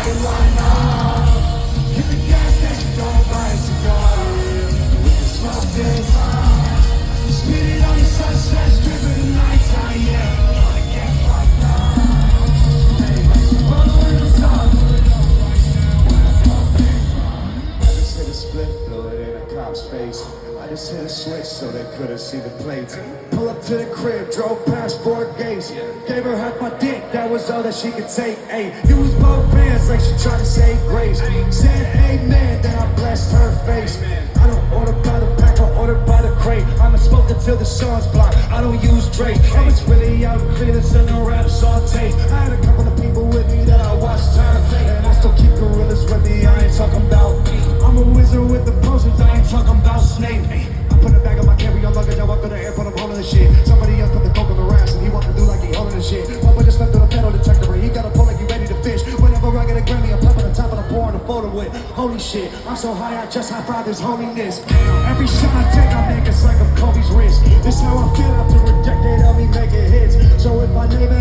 Hit the gas station, don't buy a cigar. We can smoke this. Spit it on the sunset strip of the nighttime, yeah. Following the sun. I just hit a split, blew it in a cop's face. I just hit a switch so they couldn't see the plates. Pull up to the crib, drove past 4 gates. Gave her half my dick, that was all that she could take. Ayy, used both hands like she tried to save grace. Said amen, then I blessed her face. I don't order by the pack, I order by the crate. I'ma smoke until the sun's blocked, I don't use Drake. I'm just really out clear, selling raps on tape. I had a couple of people with me that I watched turn fake. And I still keep gorillas with me, I ain't talking about me. I'm a wizard with the potions, I ain't talking about Snape. I put a bag on my carry-on luggage, now I'm gonna airport, I'm holding the shit. Somebody else put the coke on the rass and he walking through like he holding the shit. Papa just left on the pedal detector and he got a pull like he ready to fish. Whenever I get a Grammy, I'm popping the top and I'm pouring a photo with. Holy shit, I'm so high, I just high-five this holiness. Every shot I take, I make it's like I'm Kobe's wrist. This how I feel after a decade of me making hits. So if my name